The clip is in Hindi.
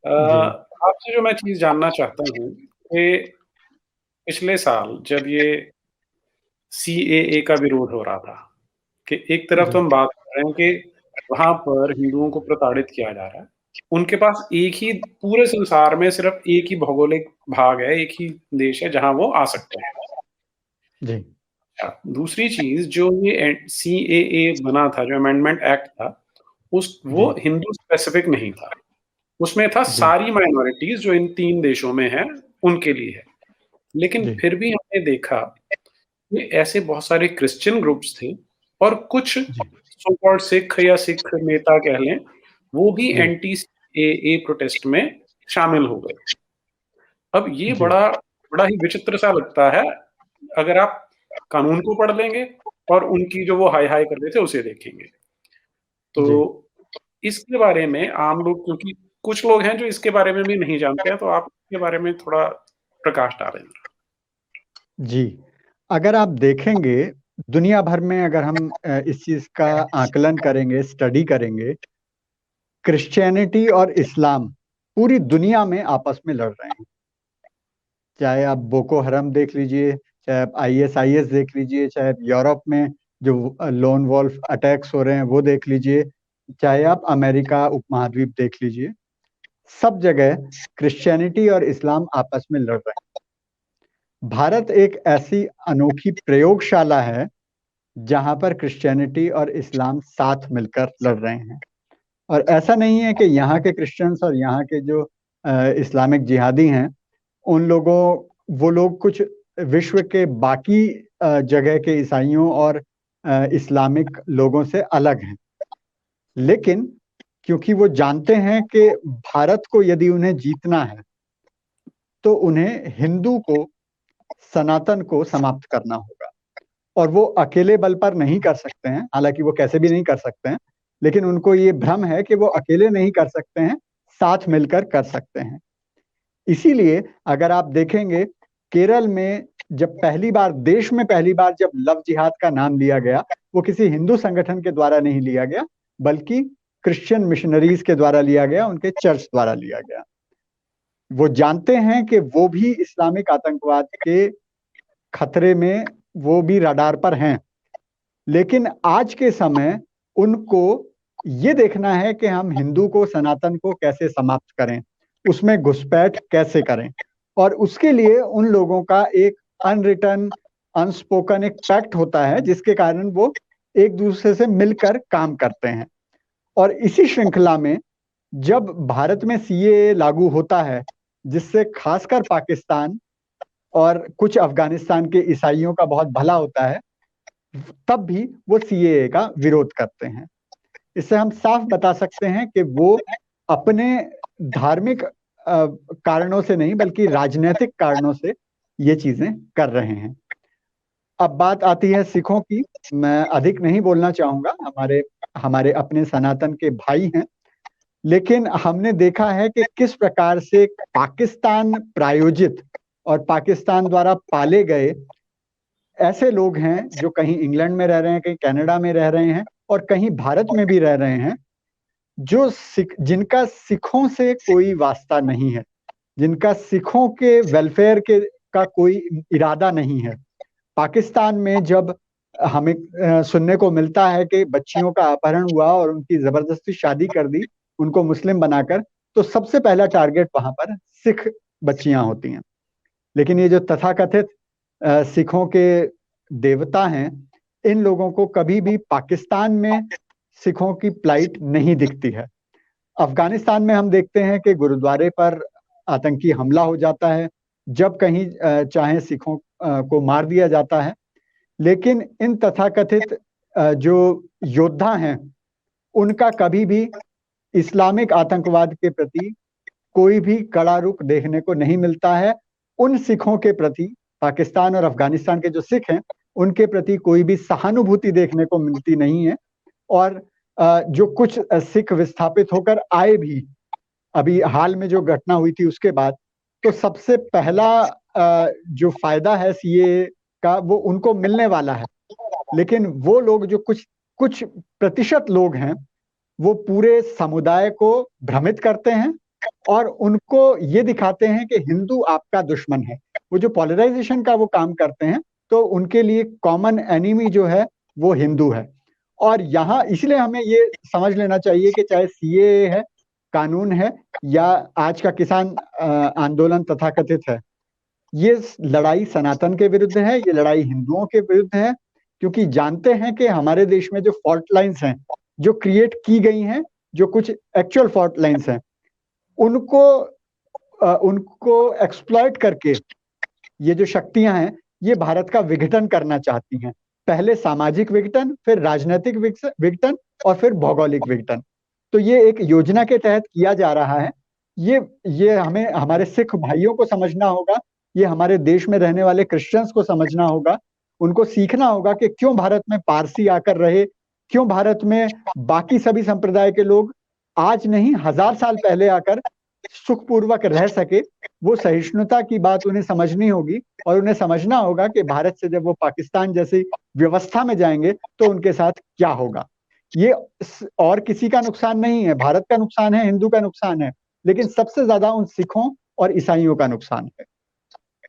जी, आपसे जो मैं चीज़ जानना चाहता हूँ कि पिछले साल जब ये सीएए का विरोध हो रहा था, कि एक तरफ तो जी, हम बात कर रहे हैं कि वहाँ पर हिंदुओं को प्रताड़ित किया जा रहा है। उनके पास एक ही पूरे संसार में सिर्फ़ एक ही भौगोलिक भाग है, एक ही देश है जहाँ वो आ सकते हैं। जी, दूसरी चीज़ जो ये सीएए बना था, जो अमेंडमेंट एक्ट था, वो जी, हिंदू स्पेसिफिक नहीं था। उसमें था जी, सारी माइनॉरिटीज़ जो इन 3 देशों में हैं, उनके लिए है। लेकिन जी, फिर भी हमने देखा कि ऐसे बहुत सारे क्रिश्चियन ग्रुप्स थे और कुछ जी, सो कॉल्ड सिख या सिख नेता कह लें, वो भी जी, एंटी सीएए प्रोटेस्ट में शामिल हो गए। अब ये जी, बड़ा बड़ा ही विचित्र सा लगता है, अगर आप कानून को पढ़ लेंगे और उनकी जो वो हाय-हाय कर रहे थे उसे देखेंगे। तो जी, इसके बारे में आम लोग, क्योंकि कुछ लोग हैं जो इसके बारे में भी नहीं जानते हैं, तो आप इसके बारे में थोड़ा प्रकाश डालें। जी। अगर आप देखेंगे, दुनिया भर में अगर हम इस चीज़ का आकलन करेंगे, स्टडी करेंगे, क्रिश्चियनिटी और इस्लाम पूरी दुनिया में आपस में लड़ रहे हैं। चाहे आप बोको हरम देख लीजिए, चाहे आप आईएसआईएस देख लीजिए, चाहे आप यूरोप में जो लोन वॉल्फ अटैक्स हो रहे हैं वो देख लीजिए, चाहे आप अमेरिका उपमहाद्वीप देख लीजिए, सब जगह क्रिश्चियनिटी और इस्लाम आपस में लड़ रहे हैं। भारत एक ऐसी अनोखी प्रयोगशाला है जहां पर क्रिश्चियनिटी और इस्लाम साथ मिलकर लड़ रहे हैं। और ऐसा नहीं है कि यहाँ के क्रिश्चियंस और यहाँ के जो इस्लामिक जिहादी हैं, उन लोगों वो लोग कुछ विश्व के बाकी जगह के ईसाइयों और इस्लामिक लोगों से अलग हैं। लेकिन क्योंकि वो जानते हैं कि भारत को यदि उन्हें जीतना है तो उन्हें हिंदू को, सनातन को समाप्त करना होगा। और वो अकेले बल पर नहीं कर सकते हैं, हालांकि वो कैसे भी नहीं कर सकते हैं, लेकिन उनको ये भ्रम है कि वो अकेले नहीं कर सकते हैं, साथ मिलकर कर सकते हैं। इसीलिए अगर आप देखेंगे, केरल में जब पहली बार, देश में पहली बार जब लव जिहाद का नाम लिया गया, वो किसी हिंदू संगठन के द्वारा नहीं लिया गया, बल्कि क्रिश्चियन मिशनरीज के द्वारा लिया गया, उनके चर्च द्वारा लिया गया। वो जानते हैं कि वो भी इस्लामिक आतंकवाद के खतरे में, वो भी रडार पर हैं। लेकिन आज के समय उनको ये देखना है कि हम हिंदू को, सनातन को कैसे समाप्त करें, उसमें घुसपैठ कैसे करें। और उसके लिए उन लोगों का एक अनरिटन, अनस्पोकन एक पैक्ट होता है, जिसके कारण वो एक दूसरे से मिलकर काम करते हैं। और इसी श्रृंखला में जब भारत में सीएए लागू होता है, जिससे खासकर पाकिस्तान और कुछ अफगानिस्तान के ईसाइयों का बहुत भला होता है, तब भी वो सीएए का विरोध करते हैं। इससे हम साफ बता सकते हैं कि वो अपने धार्मिक कारणों से नहीं, बल्कि राजनीतिक कारणों से ये चीजें कर रहे हैं। अब बात आती है सिखों की। मैं अधिक नहीं बोलना चाहूंगा, हमारे हमारे अपने सनातन के भाई हैं। लेकिन हमने देखा है कि किस प्रकार से पाकिस्तान प्रायोजित और पाकिस्तान द्वारा पाले गए ऐसे लोग हैं जो कहीं इंग्लैंड में रह रहे हैं, कहीं कनाडा में रह रहे हैं और कहीं भारत में भी रह रहे हैं, जो जिनका सिखों से कोई वास्ता नहीं है, जिनका सिखों के वेलफेयर के का कोई इरादा नहीं है। पाकिस्तान में जब हमें सुनने को मिलता है कि बच्चियों का अपहरण हुआ और उनकी जबरदस्ती शादी कर दी, उनको मुस्लिम बनाकर, तो सबसे पहला टारगेट वहां पर सिख बच्चियां होती हैं। लेकिन ये जो तथाकथित सिखों के देवता हैं, इन लोगों को कभी भी पाकिस्तान में सिखों की प्लाइट नहीं दिखती है। अफगानिस्तान में हम देखते हैं कि गुरुद्वारे पर आतंकी हमला हो जाता है, जब कहीं चाहे सिखों को मार दिया जाता है। लेकिन इन तथाकथित जो योद्धा हैं, उनका कभी भी इस्लामिक आतंकवाद के प्रति कोई भी कड़ा रुख देखने को नहीं मिलता है। उन सिखों के प्रति, पाकिस्तान और अफगानिस्तान के जो सिख हैं, उनके प्रति कोई भी सहानुभूति देखने को मिलती नहीं है। और जो कुछ सिख विस्थापित होकर आए भी, अभी हाल में जो घटना हुई थी उसके बाद, तो सबसे पहला जो फायदा है सीए का, वो उनको मिलने वाला है। लेकिन वो लोग जो कुछ कुछ प्रतिशत लोग हैं, वो पूरे समुदाय को भ्रमित करते हैं और उनको ये दिखाते हैं कि हिंदू आपका दुश्मन है। वो जो पोलराइजेशन का वो काम करते हैं, तो उनके लिए कॉमन एनिमी जो है वो हिंदू है। और यहाँ इसलिए हमें ये समझ लेना चाहिए कि चाहे सीएए है, कानून है, या आज का किसान आंदोलन तथाकथित है, ये लड़ाई सनातन के विरुद्ध है, ये लड़ाई हिंदुओं के विरुद्ध है। क्योंकि जानते हैं कि हमारे देश में जो फॉल्ट लाइंस हैं, जो क्रिएट की गई हैं, जो कुछ एक्चुअल फॉल्ट लाइंस हैं, उनको उनको एक्सप्लॉइट करके ये जो शक्तियां हैं, ये भारत का विघटन करना चाहती हैं। पहले सामाजिक विघटन, फिर राजनीतिक विघटन, और फिर भौगोलिक विघटन। तो ये एक योजना के तहत किया जा रहा है। ये हमें हमारे सिख भाइयों को समझना होगा, ये हमारे देश में रहने वाले क्रिश्चियंस को समझना होगा। उनको सीखना होगा कि क्यों भारत में पारसी आकर रहे, क्यों भारत में बाकी सभी संप्रदाय के लोग आज नहीं 1000 साल पहले आकर सुखपूर्वक रह सके। वो सहिष्णुता की बात उन्हें समझनी होगी, और उन्हें समझना होगा कि भारत से जब वो पाकिस्तान जैसी व्यवस्था में जाएंगे तो उनके साथ क्या होगा। ये और किसी का नुकसान नहीं है, भारत का नुकसान है, हिंदू का नुकसान है, लेकिन सबसे ज्यादा उन सिखों और ईसाइयों का नुकसान है।